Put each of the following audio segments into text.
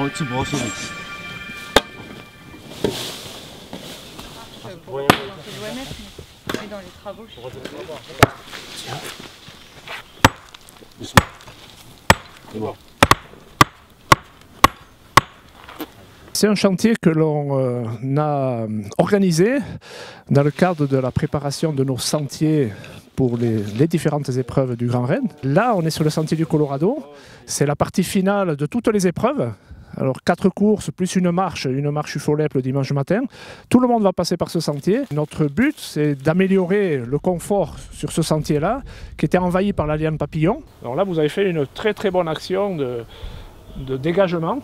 tu brosses vite. Pour l'OMS, mais dans les travaux. Tiens. Doucement. C'est bon. C'est un chantier que l'on a organisé dans le cadre de la préparation de nos sentiers pour les différentes épreuves du Grand Raid. Là, on est sur le sentier du Colorado. C'est la partie finale de toutes les épreuves. Alors 4 courses plus une marche UFOLEP le dimanche matin. Tout le monde va passer par ce sentier. Notre but, c'est d'améliorer le confort sur ce sentier-là, qui était envahi par la liane papillon. Alors là, vous avez fait une très bonne action de dégagement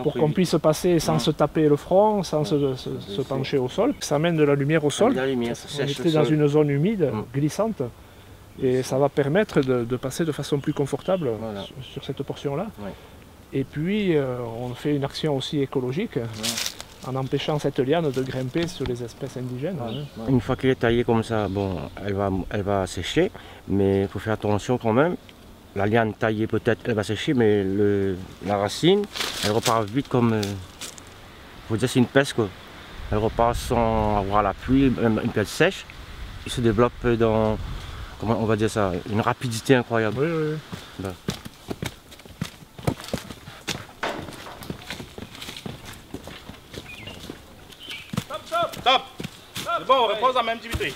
pour qu'on puisse passer sans se taper le front, sans se pencher au sol. Ça amène de la lumière au sol. On était dans une zone humide, glissante, et ça va permettre de passer de façon plus confortable sur cette portion-là. Ouais. Et puis, on fait une action aussi écologique, en empêchant cette liane de grimper sur les espèces indigènes. Une fois qu'elle est taillée comme ça, bon, elle va sécher, mais il faut faire attention quand même. La liane taillée peut-être, elle va sécher, mais la racine, elle repart vite comme... faut dire c'est une peste quoi. Elle repart sans avoir la pluie, même une peste sèche. Il se développe dans, comment on va dire ça, une rapidité incroyable. Oui. Ben. Stop. C'est bon, on repose en même activité.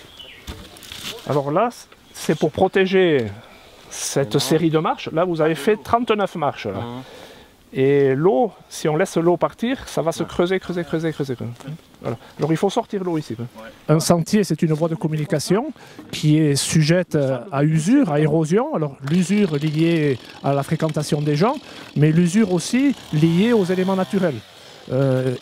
Alors là, c'est pour protéger cette série de marches. Là, vous avez fait 39 marches. Là. Et l'eau, si on laisse l'eau partir, ça va se creuser. Voilà. Alors il faut sortir l'eau ici. Un sentier, c'est une voie de communication qui est sujette à usure, à érosion. Alors l'usure liée à la fréquentation des gens, mais l'usure aussi liée aux éléments naturels.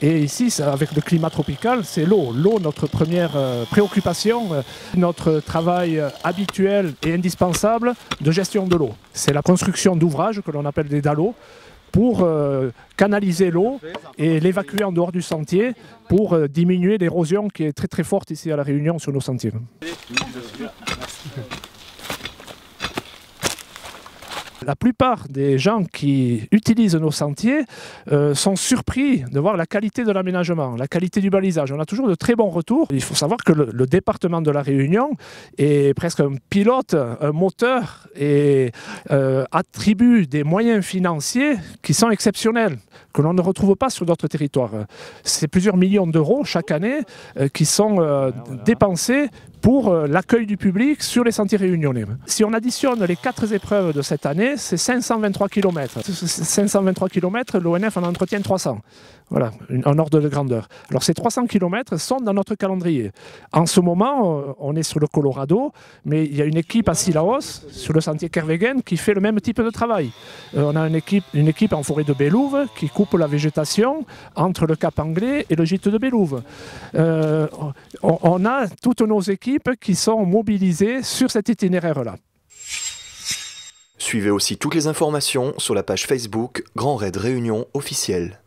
Et ici, avec le climat tropical, c'est l'eau. L'eau, notre première préoccupation, notre travail habituel et indispensable de gestion de l'eau. C'est la construction d'ouvrages que l'on appelle des dallos pour canaliser l'eau et l'évacuer en dehors du sentier pour diminuer l'érosion qui est très forte ici à La Réunion sur nos sentiers. La plupart des gens qui utilisent nos sentiers sont surpris de voir la qualité de l'aménagement, la qualité du balisage. On a toujours de très bons retours. Il faut savoir que le département de La Réunion est presque un pilote, un moteur et attribue des moyens financiers qui sont exceptionnels, que l'on ne retrouve pas sur d'autres territoires. C'est plusieurs millions d'euros chaque année qui sont dépensés pour l'accueil du public sur les sentiers réunionnais. Si on additionne les 4 épreuves de cette année, c'est 523 km. 523 km, l'ONF en entretient 300. Voilà, un ordre de grandeur. Alors ces 300 km sont dans notre calendrier. En ce moment, on est sur le Colorado, mais il y a une équipe à Sillaos, sur le sentier Kervegen, qui fait le même type de travail. On a une équipe en forêt de Bélouve qui coupe la végétation entre le Cap Anglais et le gîte de Bélouve. On a toutes nos équipes qui sont mobilisées sur cet itinéraire-là. Suivez aussi toutes les informations sur la page Facebook Grand Raid Réunion officielle.